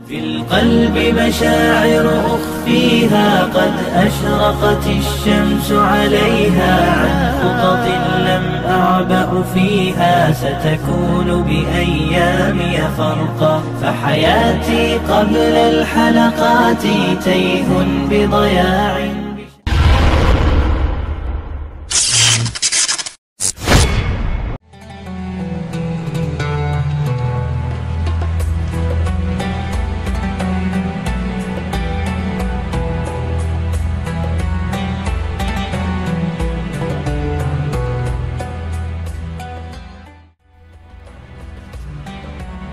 في القلب مشاعر أخفيها قد أشرقت الشمس عليها عن خطط لم أعبأ فيها ستكون بأيامي فرقا فحياتي قبل الحلقات تيه بضياع.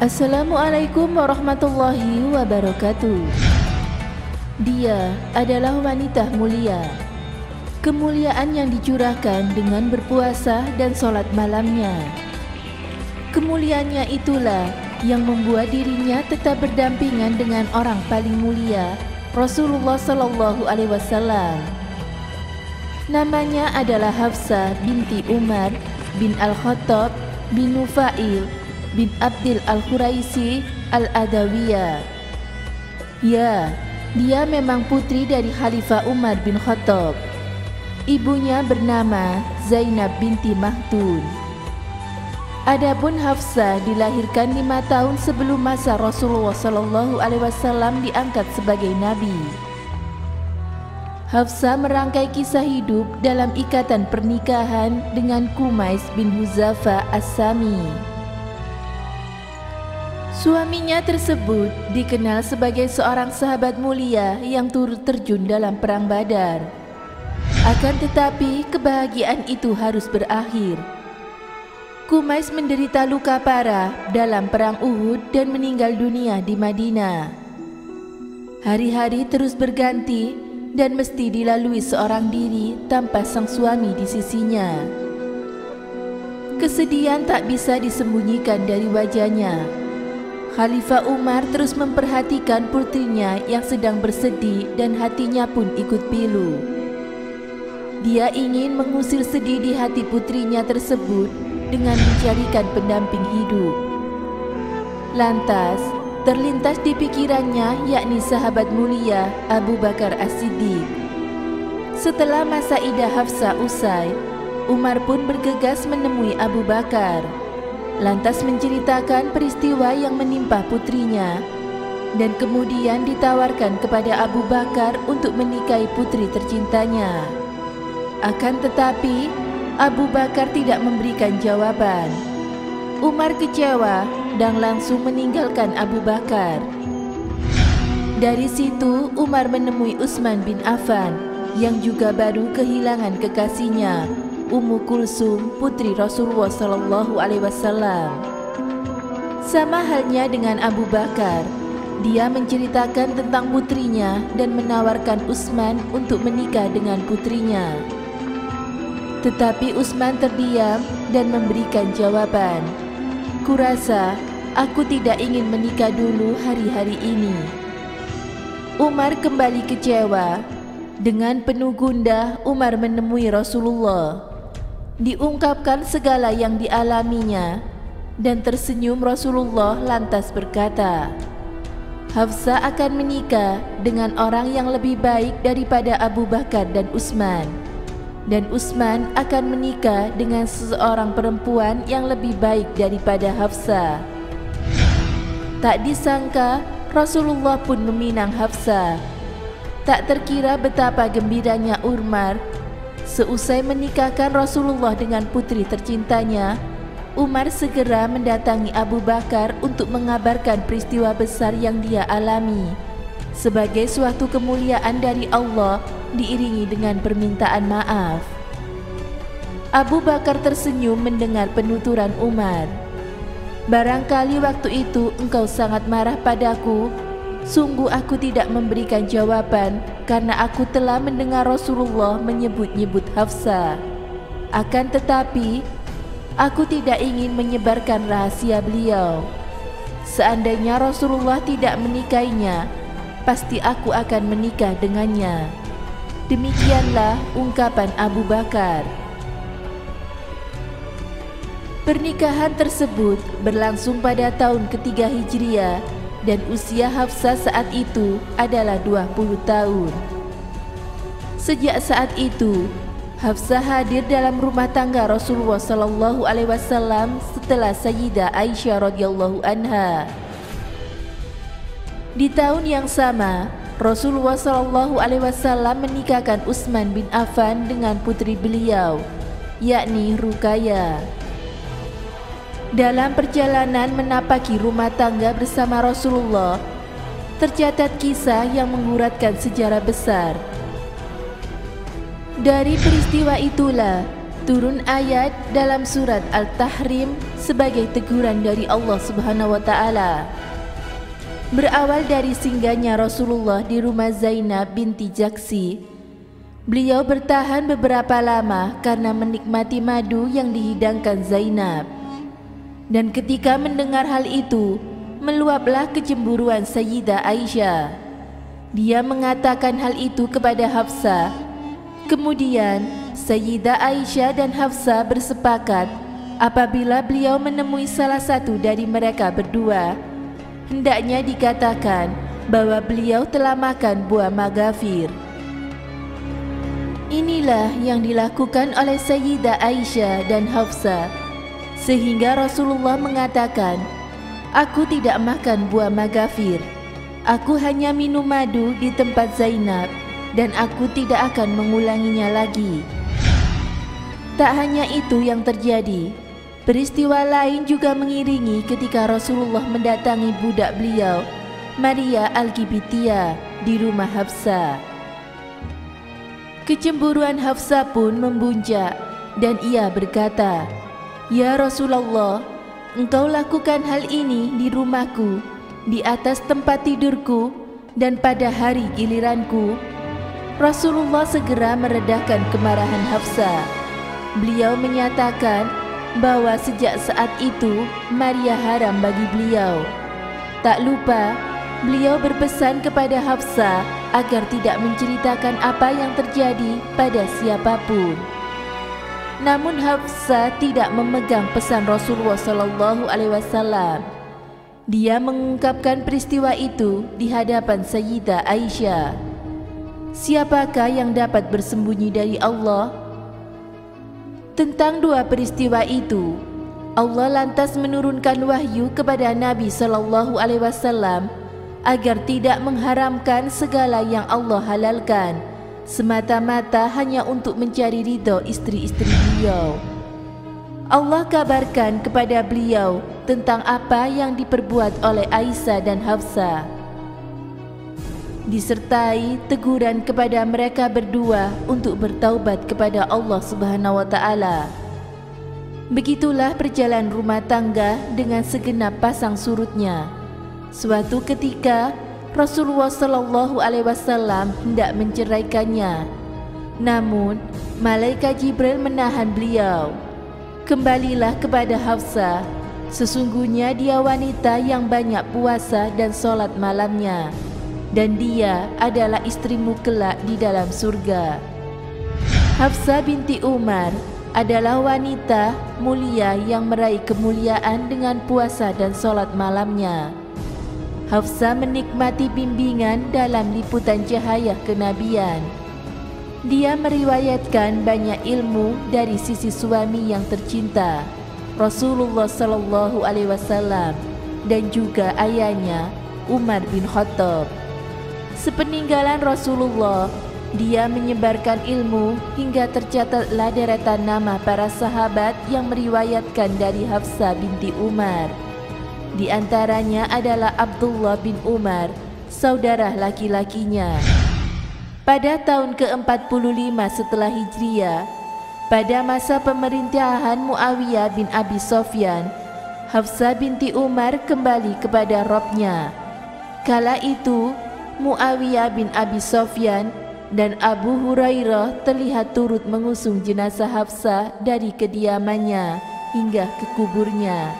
Assalamualaikum warahmatullahi wabarakatuh. Dia adalah wanita mulia. Kemuliaan yang dicurahkan dengan berpuasa dan sholat malamnya. Kemuliaannya itulah yang membuat dirinya tetap berdampingan dengan orang paling mulia, Rasulullah Sallallahu Alaihi Wasallam. Namanya adalah Hafsah binti Umar bin Al-Khattab bin Nufail bin Abdil Al-Khuraisi Al-Adawiyah. Ya, dia memang putri dari Khalifah Umar bin Khattab. Ibunya bernama Zainab binti Mahtun. Adapun Hafsah dilahirkan 5 tahun sebelum masa Rasulullah Sallallahu Alaihi Wasallam diangkat sebagai nabi. Hafsah merangkai kisah hidup dalam ikatan pernikahan dengan Kumais bin Huzafa As-Sami. Suaminya tersebut dikenal sebagai seorang sahabat mulia yang turut terjun dalam perang Badar. Akan tetapi kebahagiaan itu harus berakhir. Kumais menderita luka parah dalam perang Uhud dan meninggal dunia di Madinah. Hari-hari terus berganti dan mesti dilalui seorang diri tanpa sang suami di sisinya. Kesedihan tak bisa disembunyikan dari wajahnya. Khalifah Umar terus memperhatikan putrinya yang sedang bersedih dan hatinya pun ikut pilu. Dia ingin mengusir sedih di hati putrinya tersebut dengan mencarikan pendamping hidup. Lantas, terlintas di pikirannya yakni sahabat mulia Abu Bakar As-Siddiq. Setelah masa idah Hafsah usai, Umar pun bergegas menemui Abu Bakar. Lantas menceritakan peristiwa yang menimpa putrinya dan kemudian ditawarkan kepada Abu Bakar untuk menikahi putri tercintanya. Akan tetapi Abu Bakar tidak memberikan jawaban. Umar kecewa dan langsung meninggalkan Abu Bakar. Dari situ Umar menemui Utsman bin Affan yang juga baru kehilangan kekasihnya Ummu Kulsum, putri Rasulullah Sallallahu Alaihi Wasallam. Sama halnya dengan Abu Bakar, dia menceritakan tentang putrinya dan menawarkan Utsman untuk menikah dengan putrinya. Tetapi Utsman terdiam dan memberikan jawaban, "Kurasa aku tidak ingin menikah dulu hari-hari ini." Umar kembali kecewa. Dengan penuh gundah, Umar menemui Rasulullah. Diungkapkan segala yang dialaminya dan tersenyum Rasulullah lantas berkata, "Hafsah akan menikah dengan orang yang lebih baik daripada Abu Bakar dan Utsman, dan Utsman akan menikah dengan seseorang perempuan yang lebih baik daripada Hafsah." Tak disangka Rasulullah pun meminang Hafsah. Tak terkira betapa gembiranya Umar. Seusai menikahkan Rasulullah dengan putri tercintanya, Umar segera mendatangi Abu Bakar untuk mengabarkan peristiwa besar yang dia alami sebagai suatu kemuliaan dari Allah diiringi dengan permintaan maaf. Abu Bakar tersenyum mendengar penuturan Umar. "Barangkali waktu itu engkau sangat marah padaku. Sungguh aku tidak memberikan jawaban karena aku telah mendengar Rasulullah menyebut-nyebut Hafsah. Akan tetapi, aku tidak ingin menyebarkan rahasia beliau. Seandainya Rasulullah tidak menikahinya, pasti aku akan menikah dengannya." Demikianlah ungkapan Abu Bakar. Pernikahan tersebut berlangsung pada tahun ketiga Hijriah dan usia Hafsah saat itu adalah 20 tahun. Sejak saat itu, Hafsah hadir dalam rumah tangga Rasulullah SAW setelah Sayyidah Aisyah radhiyallahu anha. Di tahun yang sama, Rasulullah SAW menikahkan Utsman bin Affan dengan putri beliau, yakni Ruqayyah. Dalam perjalanan menapaki rumah tangga bersama Rasulullah, tercatat kisah yang menguratkan sejarah besar. Dari peristiwa itulah turun ayat dalam surat Al-Tahrim sebagai teguran dari Allah Subhanahu wa taala. Berawal dari singgahnya Rasulullah di rumah Zainab binti Jaksi, beliau bertahan beberapa lama karena menikmati madu yang dihidangkan Zainab. Dan ketika mendengar hal itu, meluaplah kecemburuan Sayyidah Aisyah. Dia mengatakan hal itu kepada Hafsah. Kemudian Sayyidah Aisyah dan Hafsah bersepakat apabila beliau menemui salah satu dari mereka berdua, hendaknya dikatakan bahwa beliau telah makan buah magafir. Inilah yang dilakukan oleh Sayyidah Aisyah dan Hafsah, sehingga Rasulullah mengatakan, "Aku tidak makan buah magafir. Aku hanya minum madu di tempat Zainab, dan aku tidak akan mengulanginya lagi." Tak hanya itu yang terjadi, peristiwa lain juga mengiringi ketika Rasulullah mendatangi budak beliau, Maria Al-Qibtiyah, di rumah Hafsah. Kecemburuan Hafsah pun membuncak dan ia berkata, "Ya Rasulullah, engkau lakukan hal ini di rumahku, di atas tempat tidurku, dan pada hari giliranku." Rasulullah segera meredahkan kemarahan Hafsah. Beliau menyatakan bahwa sejak saat itu Maria haram bagi beliau. Tak lupa, beliau berpesan kepada Hafsah agar tidak menceritakan apa yang terjadi pada siapapun. Namun Hafsah tidak memegang pesan Rasulullah SAW. Dia mengungkapkan peristiwa itu di hadapan Sayyidah Aisyah. Siapakah yang dapat bersembunyi dari Allah? Tentang dua peristiwa itu, Allah lantas menurunkan wahyu kepada Nabi SAW agar tidak mengharamkan segala yang Allah halalkan, semata-mata hanya untuk mencari ridho istri-istri beliau. Allah kabarkan kepada beliau tentang apa yang diperbuat oleh Aisyah dan Hafsah, disertai teguran kepada mereka berdua untuk bertaubat kepada Allah Subhanahu wa taala. Begitulah perjalanan rumah tangga dengan segenap pasang surutnya. Suatu ketika Rasulullah SAW hendak menceraikannya, namun malaikat Jibril menahan beliau. "Kembalilah kepada Hafsah, sesungguhnya dia wanita yang banyak puasa dan sholat malamnya, dan dia adalah istrimu kelak di dalam surga." Hafsah binti Umar adalah wanita mulia yang meraih kemuliaan dengan puasa dan sholat malamnya. Hafsah menikmati bimbingan dalam liputan cahaya kenabian. Dia meriwayatkan banyak ilmu dari sisi suami yang tercinta, Rasulullah SAW, dan juga ayahnya Umar bin Khattab. Sepeninggalan Rasulullah, dia menyebarkan ilmu hingga tercatatlah deretan nama para sahabat yang meriwayatkan dari Hafsah binti Umar. Di antaranya adalah Abdullah bin Umar, saudara laki-lakinya. Pada tahun ke-45 setelah Hijriah, pada masa pemerintahan Muawiyah bin Abi Sofyan, Hafsah binti Umar kembali kepada Rabbnya. Kala itu, Muawiyah bin Abi Sofyan dan Abu Hurairah terlihat turut mengusung jenazah Hafsah dari kediamannya hingga ke kuburnya.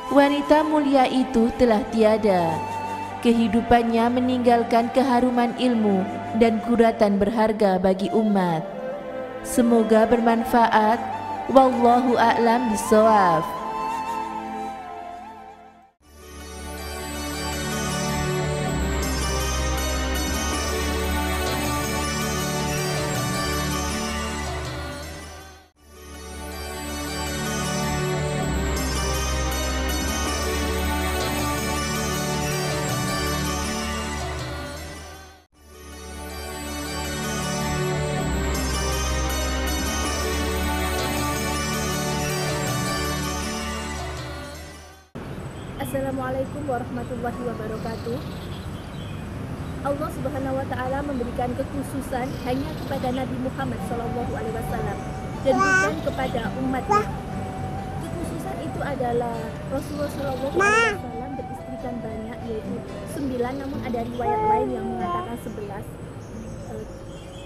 Wanita mulia itu telah tiada. Kehidupannya meninggalkan keharuman ilmu dan kuratan berharga bagi umat. Semoga bermanfaat. Wallahu a'lam bishawab. Assalamualaikum warahmatullahi wabarakatuh. Allah Subhanahu wa taala memberikan kekhususan hanya kepada Nabi Muhammad SAW dan bukan kepada umatnya. Kekhususan itu adalah Rasulullah SAW beristrikan banyak, yaitu 9, namun ada riwayat lain yang mengatakan 11.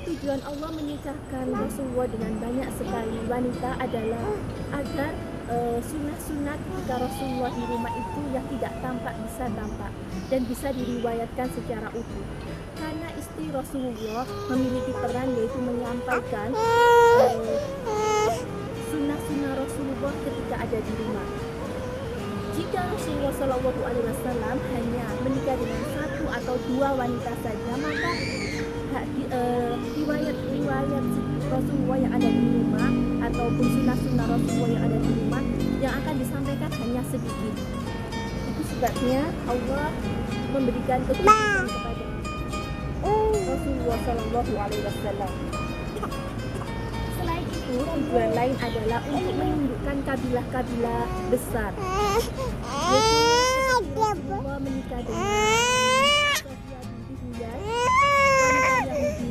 Tujuan Allah menikahkan Rasulullah dengan banyak sekali wanita adalah agar sunnah-sunnah ketika Rasulullah di rumah itu yang tidak tampak bisa tampak dan bisa diriwayatkan secara utuh. Karena istri Rasulullah memiliki peran yaitu menyampaikan sunnah-sunnah Rasulullah ketika ada di rumah. Jika Rasulullah SAW hanya menikah dengan 1 atau 2 wanita saja, maka riwayat-riwayat Rasulullah yang ada di rumah ataupun sunnah-sunnah Rasulullah yang ada di rumah yang akan disampaikan hanya sedikit. Itu sebabnya Allah memberikan kekhususan kepada Rasulullah SAW. Selain itu, tujuan lain adalah untuk menundukkan kabilah-kabilah besar. Yaitu Rasulullah menikah dengan Sofia binti Huyai, wanita Yahudi,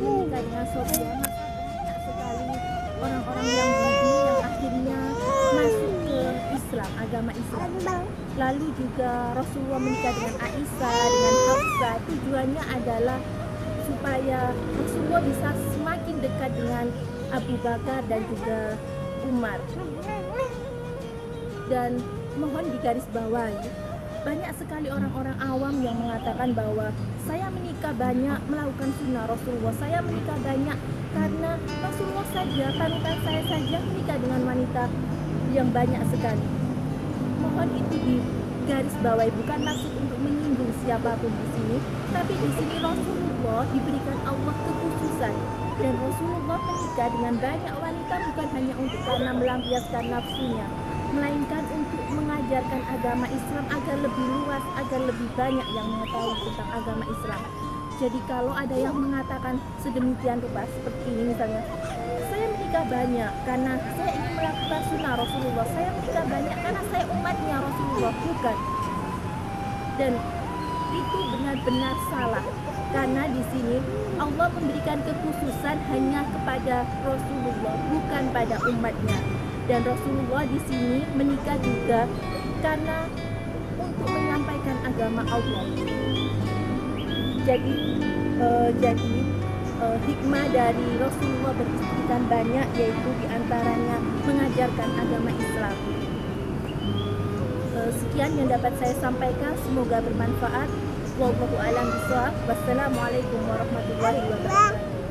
menikah dengan Sofia. Banyak sekali orang-orang Yahudi yang akhirnya masuk ke Islam, agama Islam. Lalu juga Rasulullah menikah dengan Aisyah, dengan Hafsah. Tujuannya adalah supaya Rasulullah bisa semakin dekat dengan Abu Bakar dan juga Umar. Dan mohon digarisbawahi, banyak sekali orang-orang awam yang mengatakan bahwa saya menikah banyak melakukan sunnah Rasulullah, saya menikah banyak karena Rasulullah saja, panutan saya saja menikah dengan wanita yang banyak sekali. Mohon itu digarisbawahi, bukan maksud untuk menyinggung siapapun di sini, tapi di sini Rasulullah diberikan Allah kekhususan dan Rasulullah menikah dengan banyak wanita bukan hanya untuk karena melampiaskan nafsunya, melainkan untuk mengajarkan agama Islam agar lebih luas, agar lebih banyak yang mengetahui tentang agama Islam. Jadi kalau ada yang mengatakan sedemikian rupa seperti ini misalnya, saya menikah banyak karena saya ingin melakukan sunnah Rasulullah, saya menikah banyak karena saya umatnya Rasulullah, bukan. Dan itu benar-benar salah, karena di sini Allah memberikan kekhususan hanya kepada Rasulullah, bukan pada umatnya. Dan Rasulullah di sini menikah juga karena untuk menyampaikan agama Allah. Jadi hikmah dari Rasulullah beristrikan banyak, yaitu diantaranya mengajarkan agama Islam. Sekian yang dapat saya sampaikan, semoga bermanfaat. Wallahu a'lam bishawab. Wassalamualaikum warahmatullahi wabarakatuh.